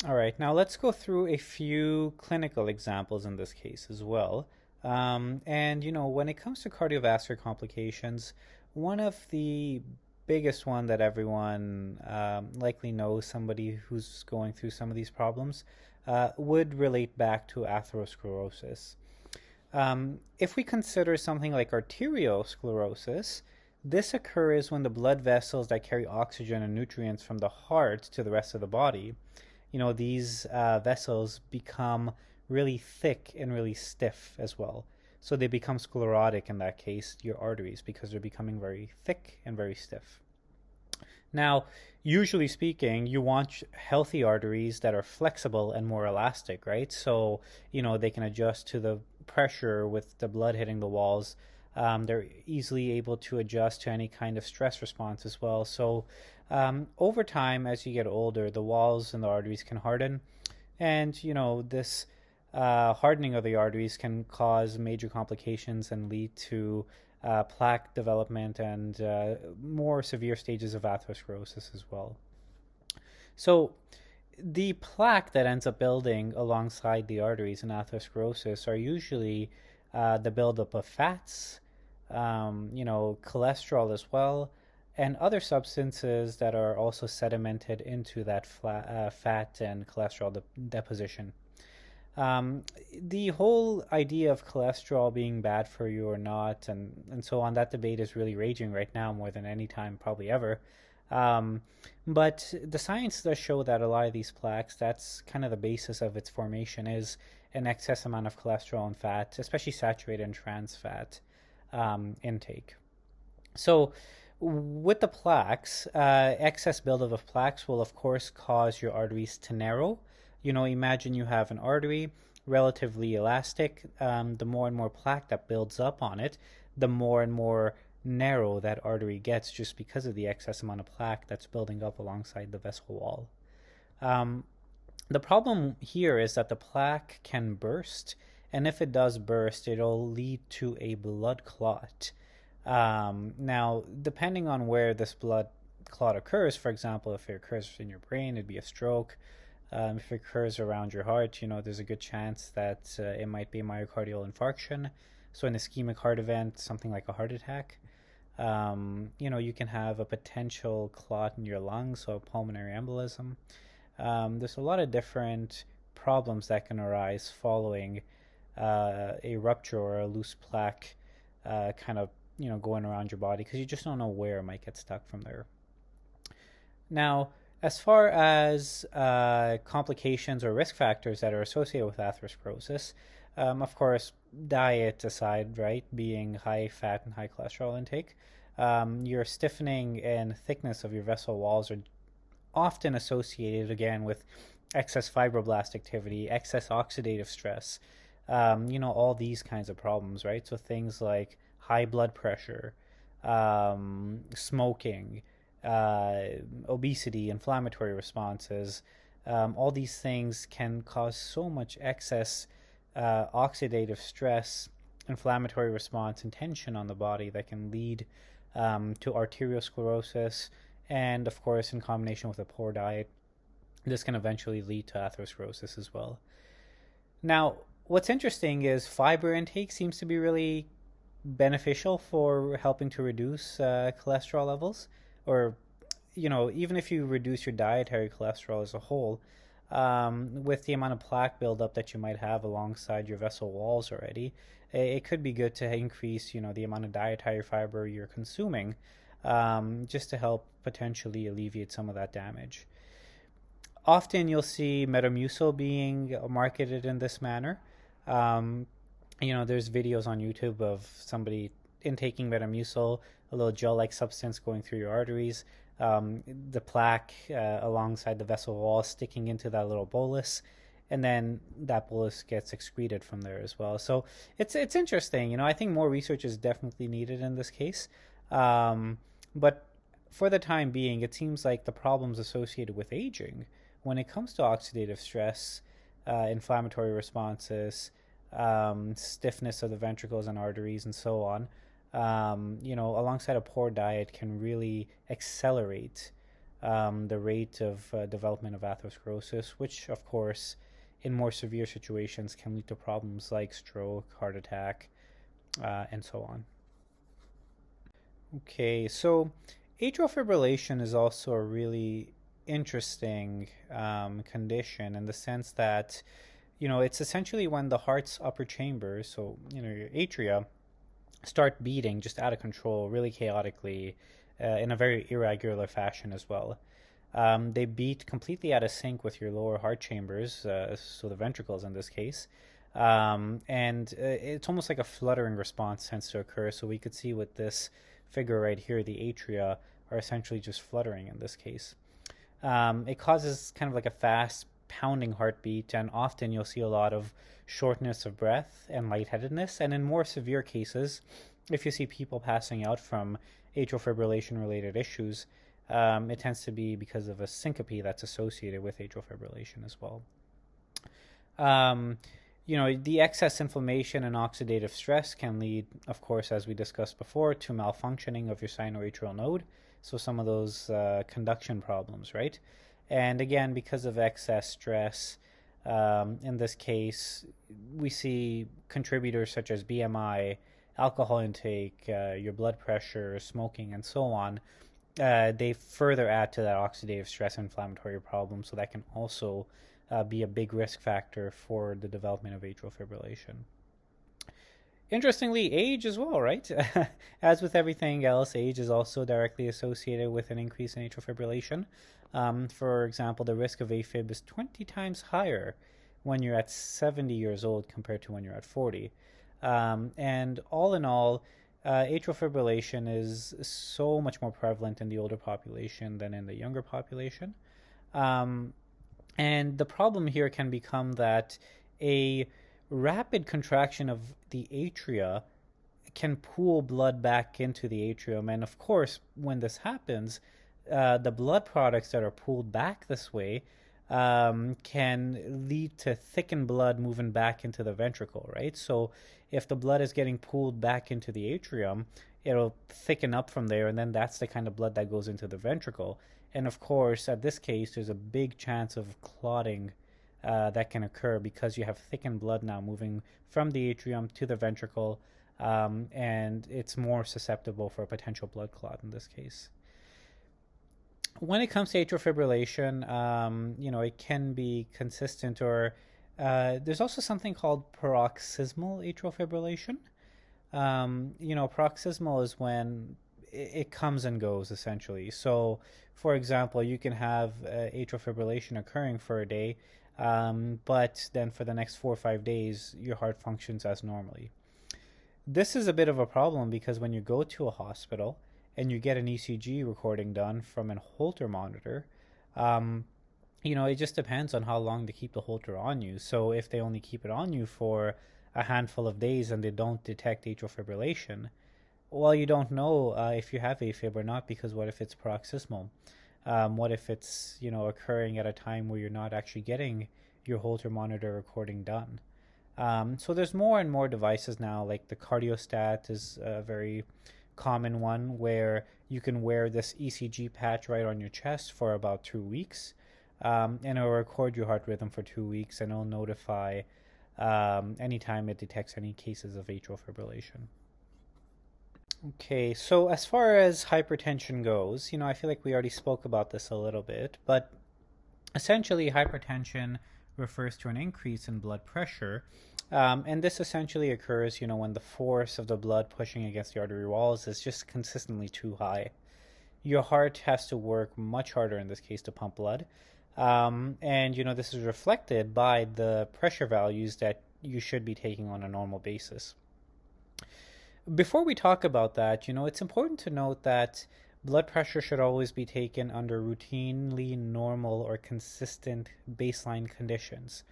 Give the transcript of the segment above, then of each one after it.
All right, now let's go through a few clinical examples in this case as well. When it comes to cardiovascular complications, one of the biggest one that everyone likely knows somebody who's going through some of these problems would relate back to atherosclerosis. If we consider something like arteriosclerosis, this occurs when the blood vessels that carry oxygen and nutrients from the heart to the rest of the body, these vessels become really thick and really stiff as well. So they become sclerotic in that case, your arteries, because they're becoming very thick and very stiff. Now, usually speaking, you want healthy arteries that are flexible and more elastic, right? So, they can adjust to the pressure with the blood hitting the walls. They're easily able to adjust to any kind of stress response as well. So, over time, as you get older, the walls and the arteries can harden. And, this hardening of the arteries can cause major complications and lead to plaque development and more severe stages of atherosclerosis as well. So, the plaque that ends up building alongside the arteries in atherosclerosis are usually the buildup of fats, cholesterol as well, and other substances that are also sedimented into that fat and cholesterol deposition. The whole idea of cholesterol being bad for you or not, and so on, that debate is really raging right now more than any time probably ever. Um, but the science does show that a lot of these plaques, that's kind of the basis of its formation, is an excess amount of cholesterol and fat, especially saturated and trans fat intake. So, with the plaques, excess buildup of plaques will, of course, cause your arteries to narrow. Imagine you have an artery, relatively elastic. The more and more plaque that builds up on it, the more and more narrow that artery gets just because of the excess amount of plaque that's building up alongside the vessel wall. Um, the problem here is that the plaque can burst, and if it does burst, it'll lead to a blood clot. Now, depending on where this blood clot occurs, for example, if it occurs in your brain, it'd be a stroke. If it occurs around your heart, there's a good chance that it might be a myocardial infarction. So, an ischemic heart event, something like a heart attack. You can have a potential clot in your lungs, so a pulmonary embolism. There's a lot of different problems that can arise following a rupture or a loose plaque kind of going around your body because you just don't know where it might get stuck from there. Now, as far as complications or risk factors that are associated with atherosclerosis, of course, diet aside, right, being high fat and high cholesterol intake, your stiffening and thickness of your vessel walls are often associated again with excess fibroblast activity, excess oxidative stress, all these kinds of problems, right? So things like high blood pressure, smoking, uh, obesity, inflammatory responses, all these things can cause so much excess oxidative stress, inflammatory response, and tension on the body that can lead to arteriosclerosis, and of course, in combination with a poor diet, this can eventually lead to atherosclerosis as well. Now, what's interesting is fiber intake seems to be really beneficial for helping to reduce cholesterol levels, or even if you reduce your dietary cholesterol as a whole, with the amount of plaque buildup that you might have alongside your vessel walls already, it could be good to increase, the amount of dietary fiber you're consuming, just to help potentially alleviate some of that damage. Often you'll see Metamucil being marketed in this manner. Um, there's videos on YouTube of somebody intaking Metamucil, a little gel-like substance going through your arteries, the plaque alongside the vessel wall sticking into that little bolus, and then that bolus gets excreted from there as well. So it's interesting. I think more research is definitely needed in this case, but for the time being, it seems like the problems associated with aging, when it comes to oxidative stress, inflammatory responses, stiffness of the ventricles and arteries, and so on, alongside a poor diet, can really accelerate the rate of development of atherosclerosis, which, of course, in more severe situations can lead to problems like stroke, heart attack, and so on. Okay, so atrial fibrillation is also a really interesting condition in the sense that, it's essentially when the heart's upper chambers, so, your atria, start beating just out of control, really chaotically, in a very irregular fashion as well. They beat completely out of sync with your lower heart chambers, so the ventricles in this case. And it's almost like a fluttering response tends to occur. So we could see with this figure right here, the atria are essentially just fluttering in this case. It causes kind of like a fast pounding heartbeat, and often you'll see a lot of shortness of breath and lightheadedness. And in more severe cases, if you see people passing out from atrial fibrillation related issues, it tends to be because of a syncope that's associated with atrial fibrillation as well. The excess inflammation and oxidative stress can lead, of course, as we discussed before, to malfunctioning of your sinoatrial node. So some of those conduction problems, right? And again, because of excess stress, in this case, we see contributors such as BMI, alcohol intake, your blood pressure, smoking, and so on. They further add to that oxidative stress inflammatory problem, so that can also be a big risk factor for the development of atrial fibrillation. Interestingly, age as well, right? As with everything else, age is also directly associated with an increase in atrial fibrillation. For example, the risk of AFib is 20 times higher when you're at 70 years old compared to when you're at 40. And all in all, atrial fibrillation is so much more prevalent in the older population than in the younger population. And the problem here can become that a rapid contraction of the atria can pool blood back into the atrium. And of course, when this happens, the blood products that are pulled back this way can lead to thickened blood moving back into the ventricle, right? So if the blood is getting pulled back into the atrium, it'll thicken up from there, and then that's the kind of blood that goes into the ventricle. And of course, at this case, there's a big chance of clotting that can occur because you have thickened blood now moving from the atrium to the ventricle, and it's more susceptible for a potential blood clot in this case. When it comes to atrial fibrillation, it can be consistent, or there's also something called paroxysmal atrial fibrillation. Paroxysmal is when it comes and goes, essentially. So, for example, you can have atrial fibrillation occurring for a day, but then for the next 4 or 5 days, your heart functions as normally. This is a bit of a problem because when you go to a hospital and you get an ECG recording done from a Holter monitor, it just depends on how long they keep the Holter on you. So if they only keep it on you for a handful of days and they don't detect atrial fibrillation, well, you don't know if you have AFib or not, because what if it's paroxysmal? What if it's, occurring at a time where you're not actually getting your Holter monitor recording done? So there's more and more devices now, like the cardiostat is a very common one, where you can wear this ECG patch right on your chest for about 2 weeks, and it'll record your heart rhythm for 2 weeks, and it'll notify anytime it detects any cases of atrial fibrillation. Okay, so as far as hypertension goes, I feel like we already spoke about this a little bit, but essentially hypertension refers to an increase in blood pressure, and this essentially occurs, when the force of the blood pushing against the artery walls is just consistently too high. Your heart has to work much harder in this case to pump blood, and this is reflected by the pressure values that you should be taking on a normal basis. Before we talk about that, it's important to note that blood pressure should always be taken under routinely normal or consistent baseline conditions.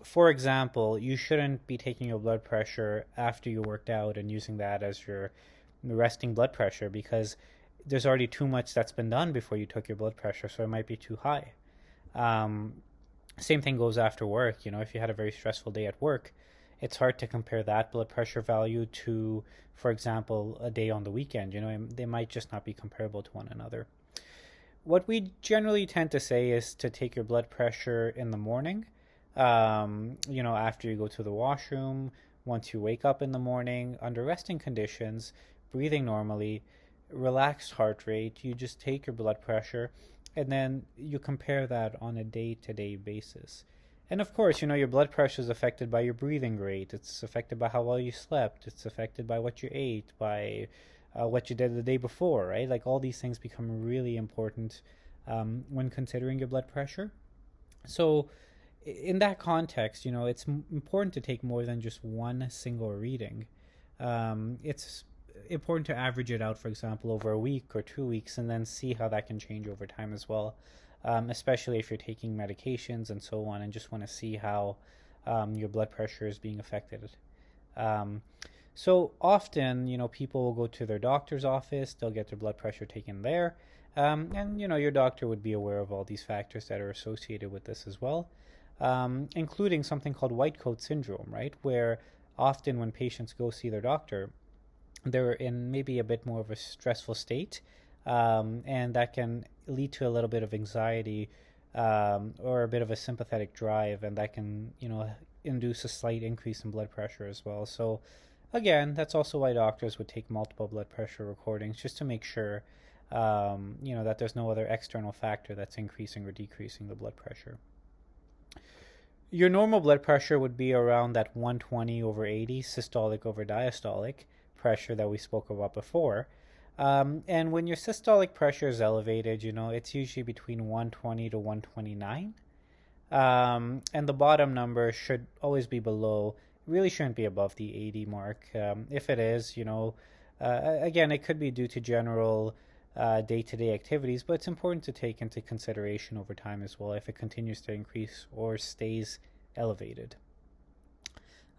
For example, you shouldn't be taking your blood pressure after you worked out and using that as your resting blood pressure, because there's already too much that's been done before you took your blood pressure, so it might be too high. Same thing goes after work. If you had a very stressful day at work, it's hard to compare that blood pressure value to, for example, a day on the weekend. They might just not be comparable to one another. What we generally tend to say is to take your blood pressure in the morning, after you go to the washroom, once you wake up in the morning, under resting conditions, breathing normally, relaxed heart rate, you just take your blood pressure and then you compare that on a day to day basis. And of course, your blood pressure is affected by your breathing rate. It's affected by how well you slept. It's affected by what you ate, by what you did the day before, right? Like all these things become really important when considering your blood pressure. So, in that context, it's important to take more than just one single reading. It's important to average it out, for example, over a week or 2 weeks, and then see how that can change over time as well. Especially if you're taking medications and so on, and just want to see how your blood pressure is being affected. Um, so often, people will go to their doctor's office, they'll get their blood pressure taken there. And, your doctor would be aware of all these factors that are associated with this as well, including something called white coat syndrome, right? Where often when patients go see their doctor, they're in maybe a bit more of a stressful state, and that can lead to a little bit of anxiety or a bit of a sympathetic drive, and that can, induce a slight increase in blood pressure as well. So, again, that's also why doctors would take multiple blood pressure recordings just to make sure, that there's no other external factor that's increasing or decreasing the blood pressure. Your normal blood pressure would be around that 120 over 80 systolic over diastolic pressure that we spoke about before. And when your systolic pressure is elevated, it's usually between 120 to 129. And the bottom number should always be below, really shouldn't be above the 80 mark. If it is, again, it could be due to general day-to-day activities, but it's important to take into consideration over time as well if it continues to increase or stays elevated.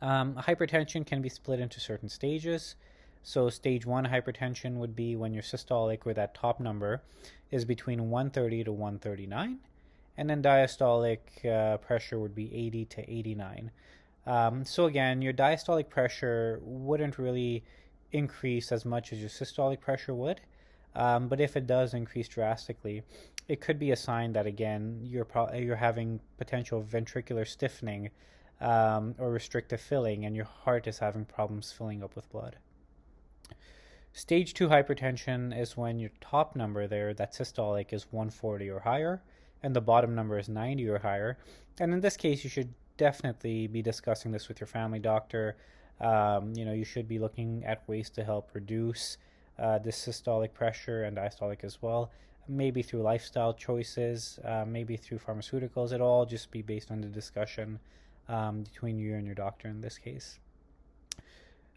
Hypertension can be split into certain stages. So stage 1 hypertension would be when your systolic, or that top number, is between 130 to 139, and then diastolic pressure would be 80 to 89. So again, your diastolic pressure wouldn't really increase as much as your systolic pressure would, but if it does increase drastically, it could be a sign that, again, you're having potential ventricular stiffening or restrictive filling, and your heart is having problems filling up with blood. Stage 2 hypertension is when your top number there, that systolic, is 140 or higher, and the bottom number is 90 or higher. And in this case, you should definitely be discussing this with your family doctor. You should be looking at ways to help reduce this systolic pressure and diastolic as well. Maybe through lifestyle choices, maybe through pharmaceuticals. It'll all just be based on the discussion between you and your doctor in this case.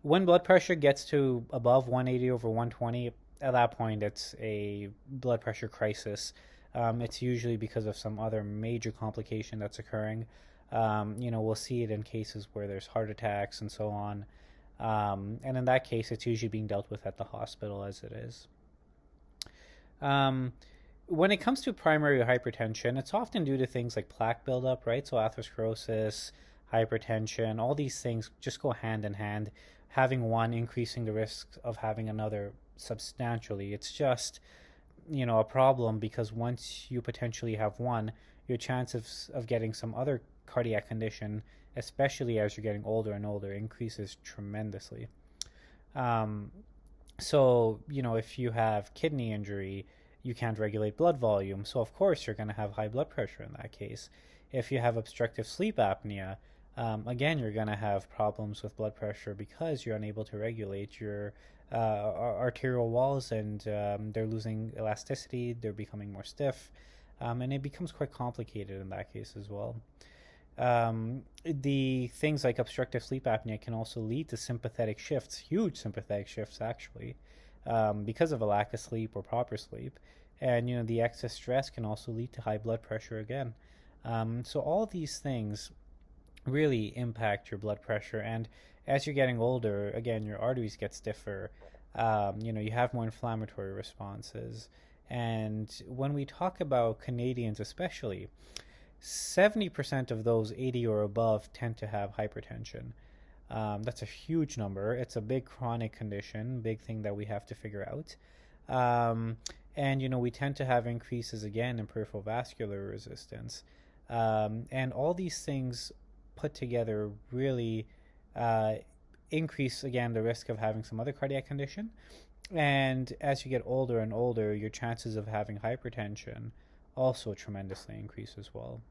When blood pressure gets to above 180 over 120, at that point it's a blood pressure crisis. It's usually because of some other major complication that's occurring. We'll see it in cases where there's heart attacks and so on. And in that case, it's usually being dealt with at the hospital as it is. When it comes to primary hypertension, it's often due to things like plaque buildup, right? So atherosclerosis, hypertension, all these things just go hand in hand. Having one increasing the risk of having another substantially. It's just, a problem because once you potentially have one, your chances of getting some other cardiac condition, especially as you're getting older and older, increases tremendously. If you have kidney injury, you can't regulate blood volume. So, of course, you're going to have high blood pressure in that case. If you have obstructive sleep apnea, again, you're going to have problems with blood pressure because you're unable to regulate your arterial walls, and they're losing elasticity, they're becoming more stiff, and it becomes quite complicated in that case as well. The things like obstructive sleep apnea can also lead to sympathetic shifts, huge sympathetic shifts actually, because of a lack of sleep or proper sleep. And the excess stress can also lead to high blood pressure again. So all these things really impact your blood pressure. And as you're getting older, again, your arteries get stiffer. You have more inflammatory responses. And when we talk about Canadians especially, 70% of those 80 or above tend to have hypertension. That's a huge number. It's a big chronic condition, big thing that we have to figure out. And, we tend to have increases again in peripheral vascular resistance. And all these things put together really uh, increase, again, the risk of having some other cardiac condition. And as you get older and older, your chances of having hypertension also tremendously increase as well.